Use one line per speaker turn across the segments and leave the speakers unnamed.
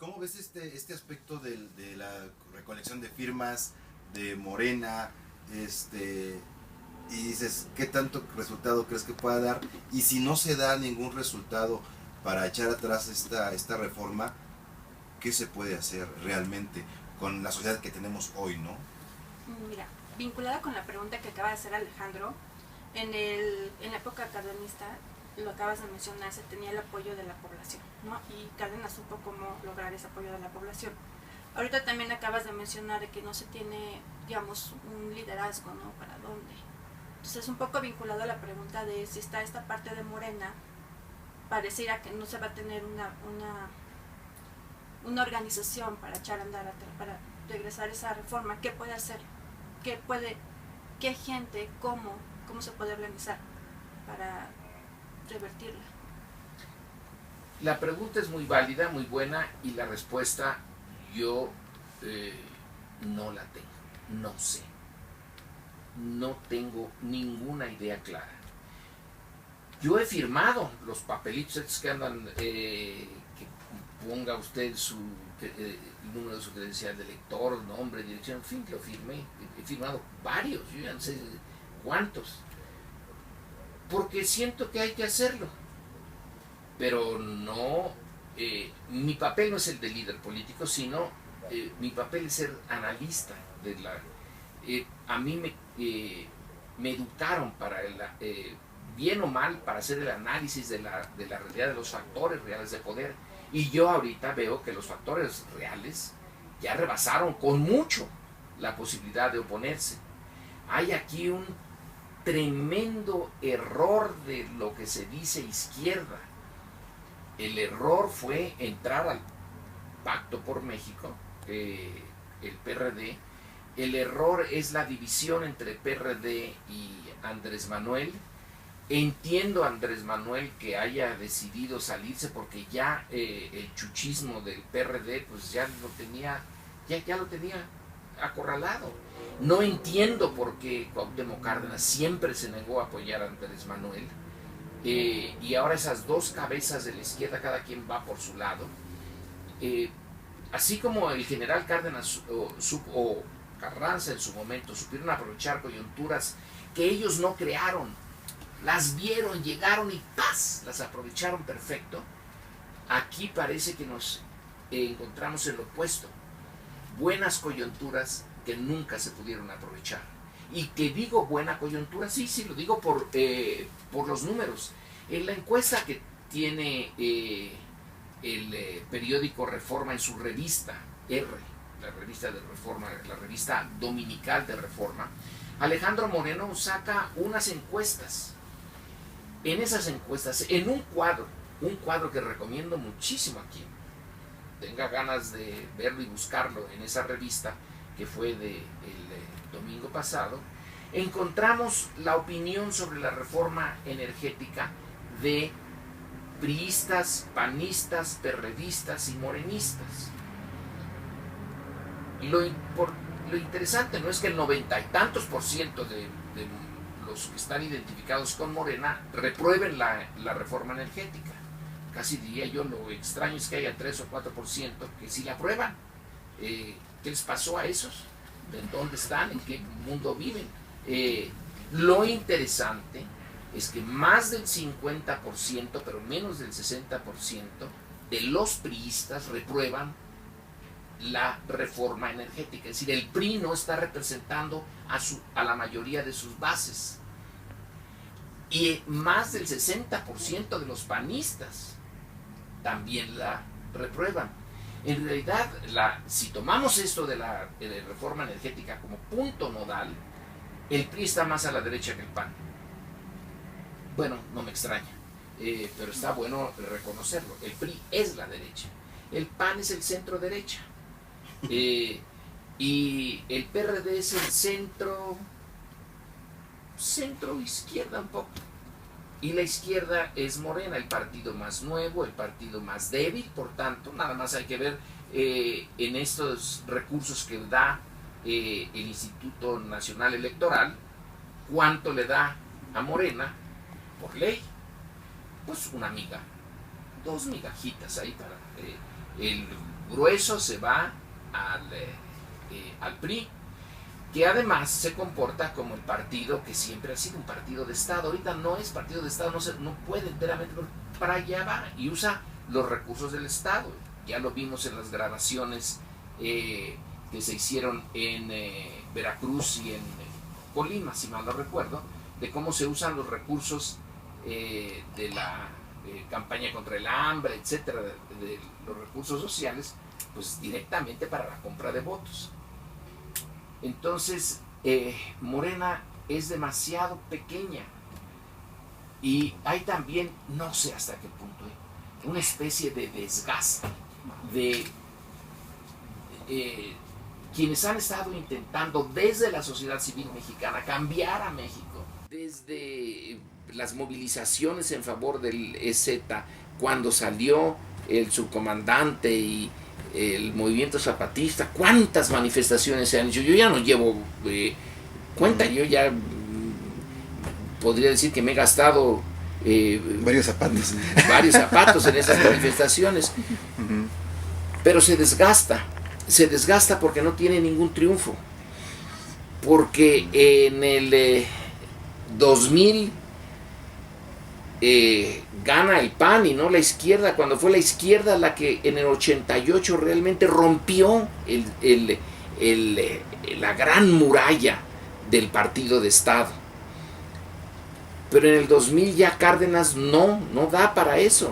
¿Cómo ves este aspecto de la recolección de firmas de Morena? Y dices, ¿qué tanto resultado crees que pueda dar? Y si no se da ningún resultado para echar atrás esta reforma, ¿qué se puede hacer realmente con la sociedad que tenemos hoy, no?
Mira, vinculada con la pregunta que acaba de hacer Alejandro, en la época cardenista, lo acabas de mencionar, se tenía el apoyo de la población, ¿no? Y Cárdenas supo cómo lograr ese apoyo de la población. Ahorita también acabas de mencionar de que no se tiene, digamos, un liderazgo, ¿no? ¿Para dónde? Entonces, un poco vinculado a la pregunta de si está esta parte de Morena, pareciera que no se va a tener una organización para echar a andar, para regresar esa reforma. ¿Qué puede hacer? ¿Qué gente, cómo se puede organizar para revertirla?
La pregunta es muy válida, muy buena, y la respuesta yo no la tengo, no sé. No tengo ninguna idea clara. Yo he firmado los papelitos que andan, que ponga usted el número de su credencial de lector, nombre, dirección, en fin, lo firmé. He firmado varios, yo ya no sé cuántos, porque siento que hay que hacerlo. Pero no, mi papel no es el de líder político, sino mi papel es ser analista de la... a mí me educaron para bien o mal, para hacer el análisis de la realidad, de los factores reales de poder. Y yo ahorita veo que los factores reales ya rebasaron con mucho la posibilidad de oponerse. Hay aquí un tremendo error de lo que se dice izquierda. El error fue entrar al Pacto por México, el PRD. El error es la división entre PRD y Andrés Manuel. Entiendo a Andrés Manuel que haya decidido salirse porque ya el chuchismo del PRD pues ya lo tenía acorralado. No entiendo por qué Cuauhtémoc Cárdenas siempre se negó a apoyar a Andrés Manuel. Y ahora esas dos cabezas de la izquierda, cada quien va por su lado. Así como el general Cárdenas o Carranza en su momento supieron aprovechar coyunturas que ellos no crearon, las vieron, llegaron y ¡paz!, las aprovecharon perfecto. Aquí parece que nos encontramos en lo opuesto. Buenas coyunturas que nunca se pudieron aprovechar. Y que digo buena coyuntura, sí, lo digo por los números. En la encuesta que tiene el periódico Reforma en su revista R, la revista de Reforma, la revista dominical de Reforma, Alejandro Moreno saca unas encuestas. En esas encuestas, en un cuadro que recomiendo muchísimo a quien tenga ganas de verlo y buscarlo en esa revista, que fue del domingo pasado, encontramos la opinión sobre la reforma energética de priistas, panistas, perredistas y morenistas. Lo interesante no es que el 90 y tantos % de los que están identificados con Morena reprueben la reforma energética. Casi diría yo, lo extraño es que haya 3 o 4% que sí la aprueban. ¿Qué les pasó a esos? ¿De dónde están? ¿En qué mundo viven? Lo interesante es que más del 50%, pero menos del 60% de los priistas reprueban la reforma energética. Es decir, el PRI no está representando a la mayoría de sus bases. Y más del 60% de los panistas también la reprueban. En realidad, si tomamos esto de la reforma energética como punto nodal, el PRI está más a la derecha que el PAN. Bueno, no me extraña, pero está bueno reconocerlo. El PRI es la derecha, el PAN es el centro derecha, y el PRD es el centro izquierda un poco. Y la izquierda es Morena, el partido más nuevo, el partido más débil. Por tanto, nada más hay que ver en estos recursos que da el Instituto Nacional Electoral, cuánto le da a Morena por ley. Pues una miga, 2 migajitas ahí para grueso se va al PRI, que además se comporta como el partido que siempre ha sido un partido de Estado. Ahorita no es partido de Estado, no puede enteramente, pero para allá va y usa los recursos del Estado. Ya lo vimos en las grabaciones que se hicieron en Veracruz y en Colima, si mal no recuerdo, de cómo se usan los recursos de la campaña contra el hambre, etcétera, de los recursos sociales, pues directamente para la compra de votos. Entonces, Morena es demasiado pequeña y hay también, no sé hasta qué punto, una especie de desgaste de quienes han estado intentando desde la sociedad civil mexicana cambiar a México, desde las movilizaciones en favor del EZ, cuando salió el subcomandante y el movimiento zapatista, cuántas manifestaciones se han hecho. Yo ya no llevo cuenta, yo ya podría decir que me he gastado
varios
zapatos en esas manifestaciones. Pero se desgasta porque no tiene ningún triunfo, porque en el 2000 gana el PAN y no la izquierda, cuando fue la izquierda la que en el 88 realmente rompió la gran muralla del partido de Estado. Pero en el 2000 ya Cárdenas no da para eso.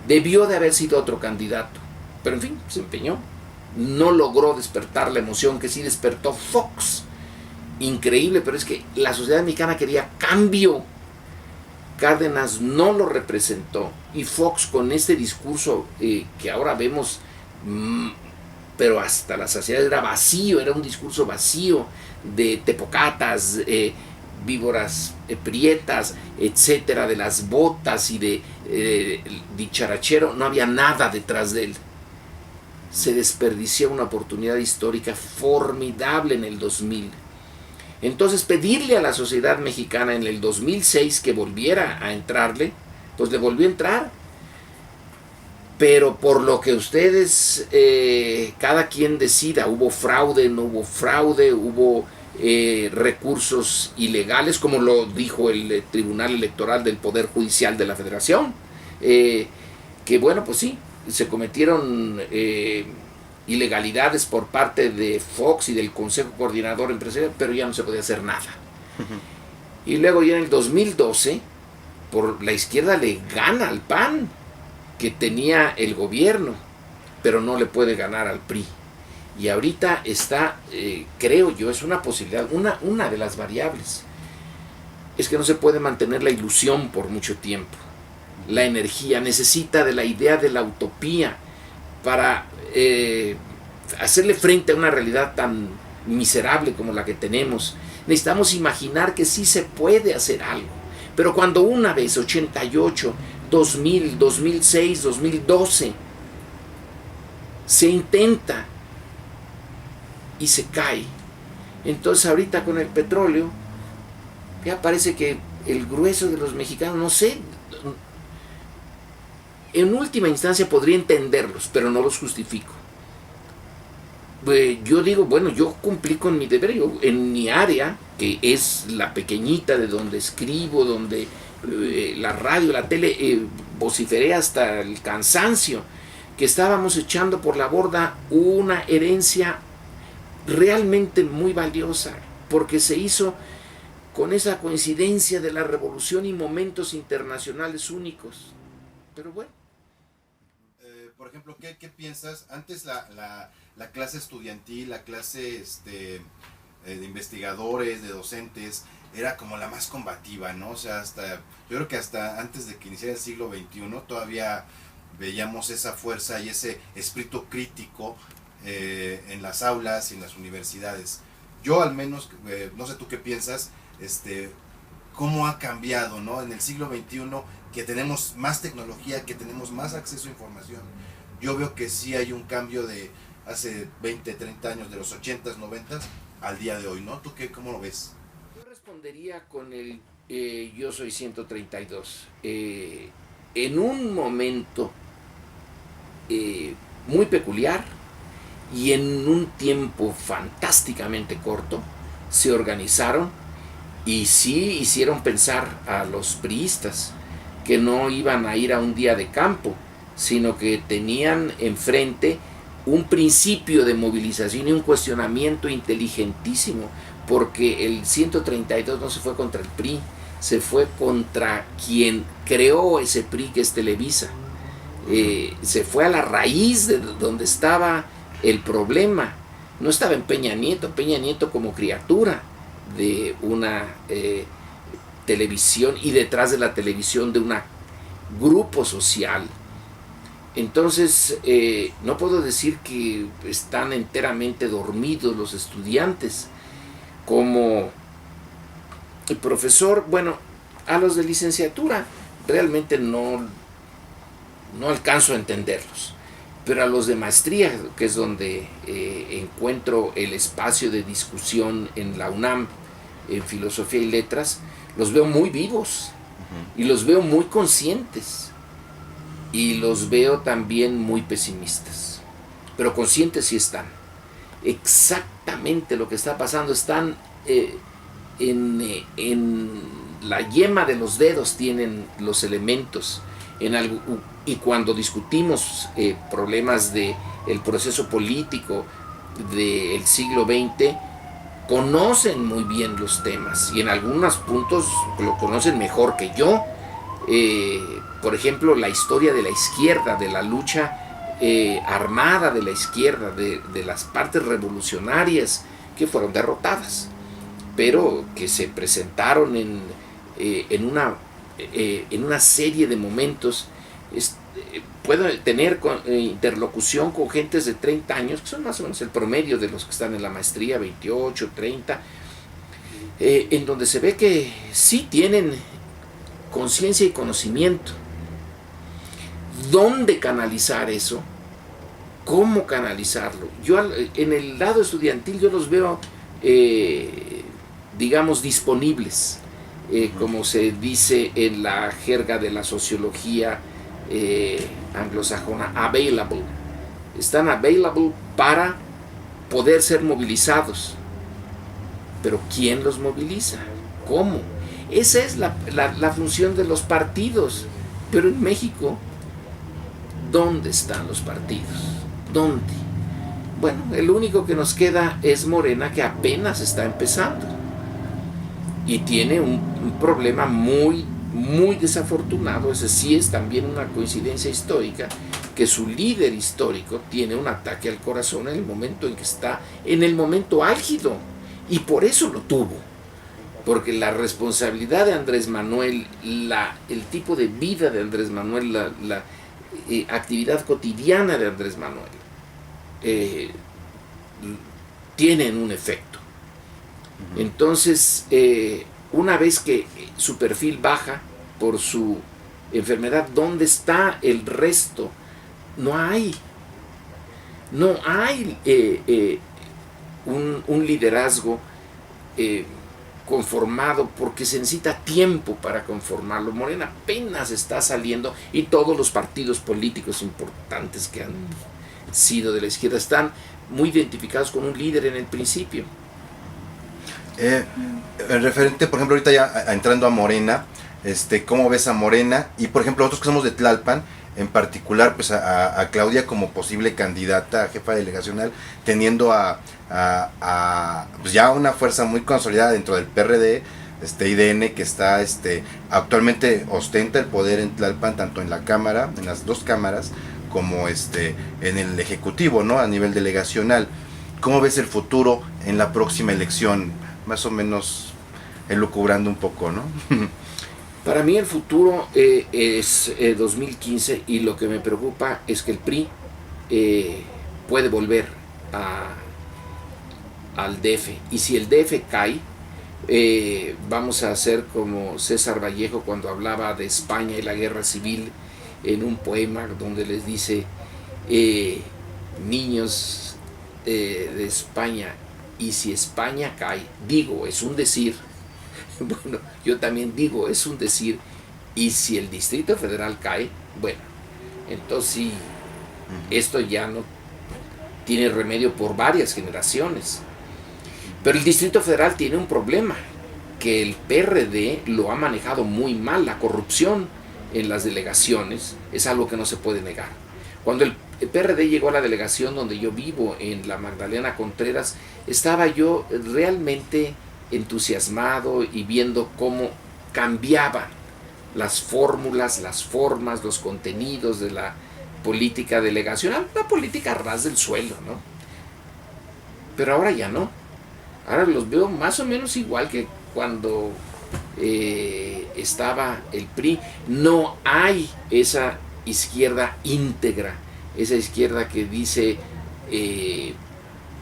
Debió de haber sido otro candidato, pero en fin, se empeñó. No logró despertar la emoción que sí despertó Fox. Increíble, pero es que la sociedad mexicana quería cambio. Cárdenas no lo representó y Fox, con este discurso que ahora vemos, pero hasta la saciedad, era vacío, era un discurso vacío de tepocatas, víboras prietas, etcétera, de las botas y de dicharachero. No había nada detrás de él. Se desperdició una oportunidad histórica formidable en el 2000. Entonces, pedirle a la sociedad mexicana en el 2006 que volviera a entrarle, pues le volvió a entrar. Pero por lo que ustedes, cada quien decida, hubo fraude, no hubo fraude, hubo recursos ilegales, como lo dijo el Tribunal Electoral del Poder Judicial de la Federación, que bueno, pues sí, se cometieron ilegalidades por parte de Fox y del Consejo Coordinador Empresarial, pero ya no se podía hacer nada. Y luego ya en el 2012, por la izquierda le gana al PAN, que tenía el gobierno, pero no le puede ganar al PRI. Y ahorita está, creo yo, es una posibilidad, una de las variables, es que no se puede mantener la ilusión por mucho tiempo. La energía necesita de la idea de la utopía para hacerle frente a una realidad tan miserable como la que tenemos. Necesitamos imaginar que sí se puede hacer algo. Pero cuando una vez, 88, 2000, 2006, 2012, se intenta y se cae, entonces ahorita con el petróleo, ya parece que el grueso de los mexicanos, no sé, en última instancia podría entenderlos, pero no los justifico. Yo digo, bueno, yo cumplí con mi deber, yo, en mi área, que es la pequeñita de donde escribo, donde la radio, la tele, vociferé hasta el cansancio, que estábamos echando por la borda una herencia realmente muy valiosa, porque se hizo con esa coincidencia de la revolución y momentos internacionales únicos. Pero bueno.
Por ejemplo, ¿qué piensas? Antes la clase estudiantil, la clase de investigadores, de docentes, era como la más combativa, ¿no? O sea, yo creo que hasta antes de que iniciara el siglo XXI todavía veíamos esa fuerza y ese espíritu crítico en las aulas y en las universidades. Yo al menos, no sé tú qué piensas, cómo ha cambiado, ¿no? En el siglo XXI, que tenemos más tecnología, que tenemos más acceso a información. Yo veo que sí hay un cambio de hace 20, 30 años, de los 80s, 90s, al día de hoy, ¿no? ¿Tú cómo lo ves?
Yo respondería con el yo soy 132. En un momento muy peculiar, y en un tiempo fantásticamente corto se organizaron y sí hicieron pensar a los priistas que no iban a ir a un día de campo, sino que tenían enfrente un principio de movilización y un cuestionamiento inteligentísimo, porque el 132 no se fue contra el PRI, se fue contra quien creó ese PRI, que es Televisa. Se fue a la raíz de donde estaba el problema. No estaba en Peña Nieto como criatura de una televisión, y detrás de la televisión de un grupo social. Entonces, no puedo decir que están enteramente dormidos los estudiantes. Como el profesor, bueno, a los de licenciatura realmente no alcanzo a entenderlos, pero a los de maestría, que es donde encuentro el espacio de discusión en la UNAM, en filosofía y letras, los veo muy vivos y los veo muy conscientes y los veo también muy pesimistas, pero conscientes sí están. Exactamente lo que está pasando, están en la yema de los dedos, tienen los elementos en algo. Y cuando discutimos problemas del proceso político del siglo XX, conocen muy bien los temas y en algunos puntos lo conocen mejor que yo. Por ejemplo, la historia de la izquierda, de la lucha armada de la izquierda, de las partes revolucionarias que fueron derrotadas, pero que se presentaron en una serie de momentos. Puedo tener interlocución con gentes de 30 años, que son más o menos el promedio de los que están en la maestría, 28, 30, en donde se ve que sí tienen conciencia y conocimiento. ¿Dónde canalizar eso? ¿Cómo canalizarlo? Yo en el lado estudiantil yo los veo, digamos, disponibles, como se dice en la jerga de la sociología anglosajona, available. Están available para poder ser movilizados. Pero ¿quién los moviliza? ¿Cómo? Esa es la función de los partidos. Pero en México, ¿dónde están los partidos? ¿Dónde? Bueno, el único que nos queda es Morena, que apenas está empezando. Y tiene un problema muy desafortunado. Ese sí es también una coincidencia histórica, que su líder histórico tiene un ataque al corazón en el momento en que está en el momento álgido, y por eso lo tuvo, porque la responsabilidad de Andrés Manuel, el tipo de vida de Andrés Manuel, la actividad cotidiana de Andrés Manuel, tienen un efecto. Entonces, una vez que su perfil baja por su enfermedad, ¿dónde está el resto? No hay un liderazgo conformado, porque se necesita tiempo para conformarlo. Morena apenas está saliendo, y todos los partidos políticos importantes que han sido de la izquierda están muy identificados con un líder en el principio.
En referente, por ejemplo, ahorita ya entrando a Morena, ¿cómo ves a Morena? Y por ejemplo, nosotros que somos de Tlalpan, en particular, pues a Claudia como posible candidata a jefa delegacional, teniendo pues ya una fuerza muy consolidada dentro del PRD, IDN, que está actualmente ostenta el poder en Tlalpan, tanto en la Cámara, en las dos cámaras, como en el Ejecutivo, ¿no? A nivel delegacional. ¿Cómo ves el futuro en la próxima elección? Más o menos elucubrando un poco, ¿no?
Para mí el futuro es 2015, y lo que me preocupa es que el PRI puede volver al DF, y si el DF cae, vamos a hacer como César Vallejo cuando hablaba de España y la guerra civil en un poema donde les dice, niños de España, y si España cae, digo, es un decir, bueno, yo también digo, es un decir, y si el Distrito Federal cae, bueno, entonces sí, Esto ya no tiene remedio por varias generaciones. Pero el Distrito Federal tiene un problema, que el PRD lo ha manejado muy mal. La corrupción en las delegaciones es algo que no se puede negar. Cuando el PRD llegó a la delegación donde yo vivo, en la Magdalena Contreras, estaba yo realmente entusiasmado y viendo cómo cambiaban las fórmulas, las formas, los contenidos de la política delegacional, una política a ras del suelo, ¿no? Pero ahora ya no. Ahora los veo más o menos igual que cuando estaba el PRI. No hay esa izquierda íntegra, esa izquierda que dice,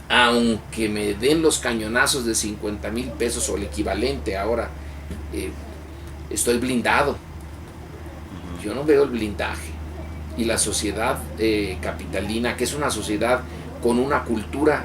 aunque me den los cañonazos de 50,000 pesos o el equivalente ahora, estoy blindado. Yo no veo el blindaje. Y la sociedad capitalina, que es una sociedad con una cultura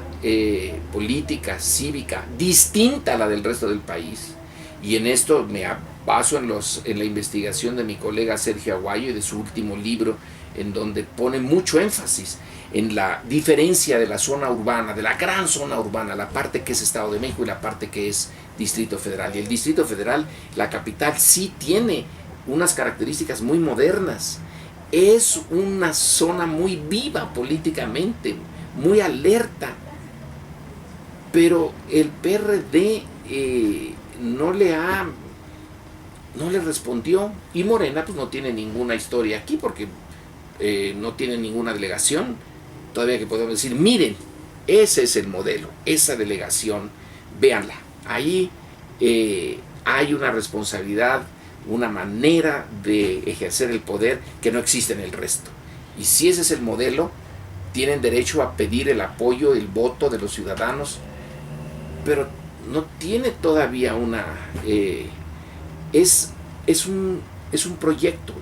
política, cívica, distinta a la del resto del país. Y en esto me baso en la investigación de mi colega Sergio Aguayo y de su último libro, en donde pone mucho énfasis en la diferencia de la zona urbana, de la gran zona urbana, la parte que es Estado de México y la parte que es Distrito Federal. Y el Distrito Federal, la capital, sí tiene unas características muy modernas. Es una zona muy viva políticamente, muy alerta, pero el PRD no le respondió, y Morena pues no tiene ninguna historia aquí porque no tiene ninguna delegación todavía que podemos decir, miren, ese es el modelo, esa delegación, véanla, ahí hay una responsabilidad, una manera de ejercer el poder que no existe en el resto, y si ese es el modelo, tienen derecho a pedir el apoyo, el voto de los ciudadanos, pero no tiene todavía una... es un proyecto,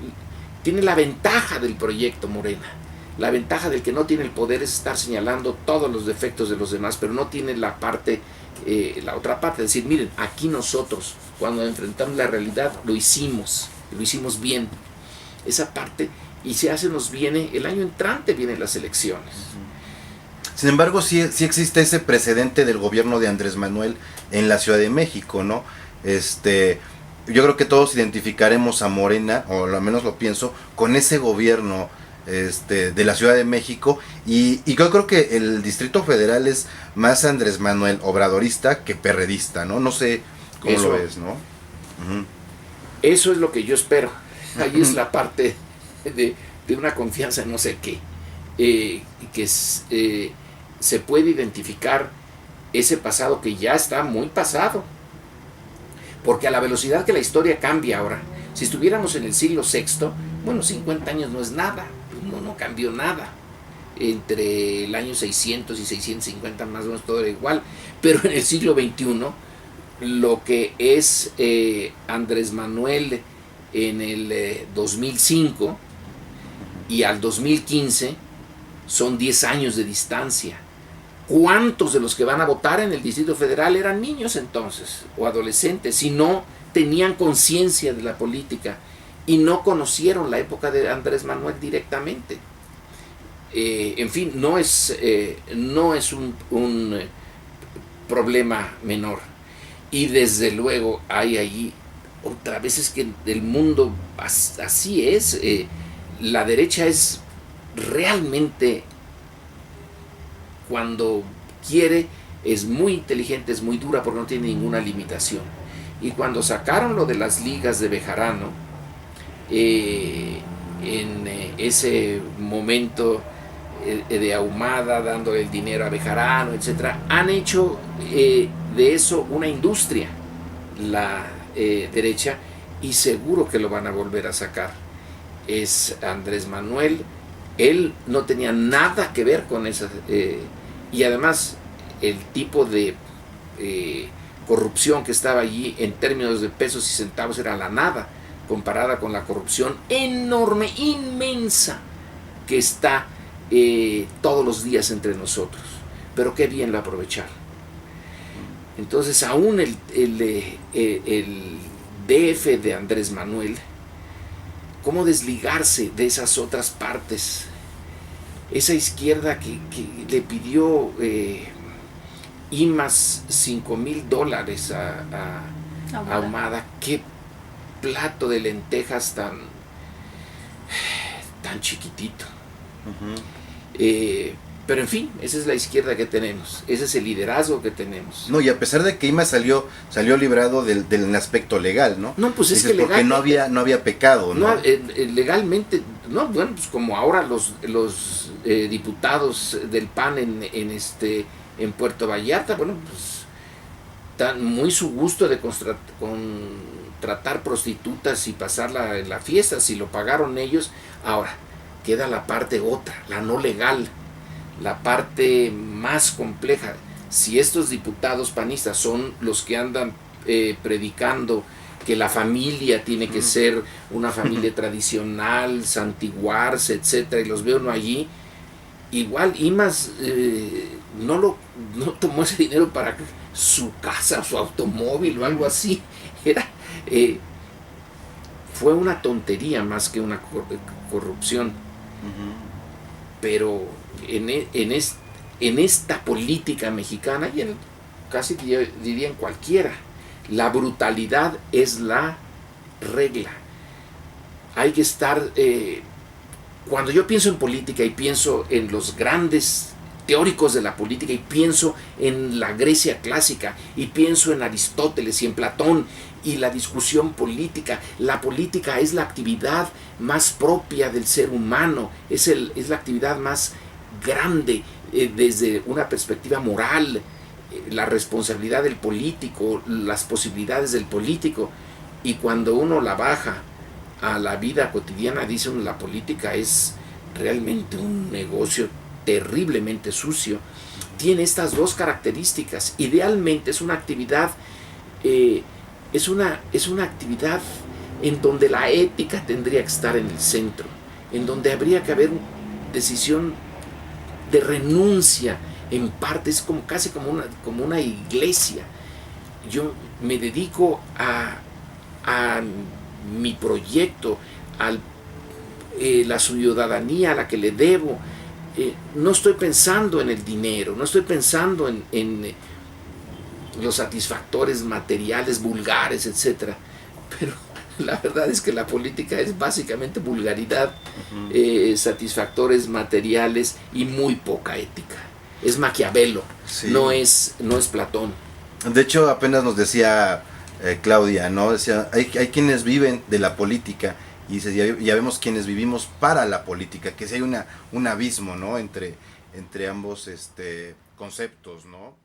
tiene la ventaja del proyecto Morena, la ventaja del que no tiene el poder es estar señalando todos los defectos de los demás, pero no tiene la otra parte, es decir, miren, aquí nosotros, cuando enfrentamos la realidad, lo hicimos bien, esa parte. Y si nos viene, el año entrante vienen las elecciones.
Sin embargo, sí existe ese precedente del gobierno de Andrés Manuel en la Ciudad de México, ¿no? Yo creo que todos identificaremos a Morena, o al menos lo pienso, con ese gobierno de la Ciudad de México, y yo creo que el Distrito Federal es más Andrés Manuel obradorista que perredista, ¿no? No sé cómo lo ves, ¿no?
Eso es lo que yo espero. Ahí es la parte de una confianza en no sé qué, que se puede identificar ese pasado que ya está muy pasado, porque a la velocidad que la historia cambia ahora, si estuviéramos en el siglo VI, bueno, 50 años no es nada, no cambió nada, entre el año 600 y 650 más o menos todo era igual, pero en el siglo XXI, lo que es Andrés Manuel en el 2005 y al 2015 son 10 años de distancia. ¿Cuántos de los que van a votar en el Distrito Federal eran niños entonces o adolescentes, si no tenían conciencia de la política y no conocieron la época de Andrés Manuel directamente? En fin, no es un problema menor, y desde luego hay allí otra vez, es que el mundo así es. La derecha es realmente, cuando quiere, es muy inteligente, es muy dura porque no tiene ninguna limitación. Y cuando sacaron lo de las ligas de Bejarano, en ese momento de Ahumada dándole el dinero a Bejarano, etc., han hecho de eso una industria, la derecha, y seguro que lo van a volver a sacar. Es Andrés Manuel, él no tenía nada que ver con esa, y además el tipo de corrupción que estaba allí en términos de pesos y centavos era la nada comparada con la corrupción enorme, inmensa, que está todos los días entre nosotros, pero qué bien lo aprovecharon. Entonces aún el DF de Andrés Manuel, ¿cómo desligarse de esas otras partes? esa izquierda que le pidió IMAS $5,000 a Ahumada, qué plato de lentejas tan chiquitito. Pero en fin, esa es la izquierda que tenemos, ese es el liderazgo que tenemos.
No, y a pesar de que IMAS salió librado del aspecto legal, ¿no?
No, pues es que
porque no había pecado, ¿no?
Legalmente, no, bueno, pues como ahora los diputados del PAN en Puerto Vallarta, bueno, pues tan muy su gusto de contratar prostitutas y pasarla en la fiesta, si lo pagaron ellos. Ahora, queda la parte otra, la no legal, la parte más compleja. Si estos diputados panistas son los que andan predicando que la familia tiene que ser una familia tradicional, santiguarse, etcétera, y los veo uno allí, igual IMAS no tomó ese dinero para su casa, su automóvil o algo así. Fue una tontería más que una corrupción. Pero en esta política mexicana, y casi yo diría en cualquiera, la brutalidad es la regla. Hay que estar... cuando yo pienso en política y pienso en los grandes teóricos de la política y pienso en la Grecia clásica y pienso en Aristóteles y en Platón y la discusión política, la política es la actividad más propia del ser humano, es la actividad más grande desde una perspectiva moral, la responsabilidad del político, las posibilidades del político, y cuando uno la baja a la vida cotidiana, dice uno, la política es realmente un negocio terriblemente sucio. Tiene estas dos características. Idealmente es una actividad es una actividad en donde la ética tendría que estar en el centro, en donde habría que haber una decisión de renuncia en parte. Es casi como una iglesia. Yo me dedico a mi proyecto, a la ciudadanía a la que le debo. No estoy pensando en el dinero, no estoy pensando en los satisfactores materiales vulgares, etcétera. Pero la verdad es que la política es básicamente vulgaridad, satisfactores materiales y muy poca ética. Es Maquiavelo, sí. no es Platón.
De hecho, apenas nos decía Claudia, ¿no? Decía, hay quienes viven de la política, y ya vemos quienes vivimos para la política, que si hay un abismo, ¿no? entre ambos conceptos, ¿no?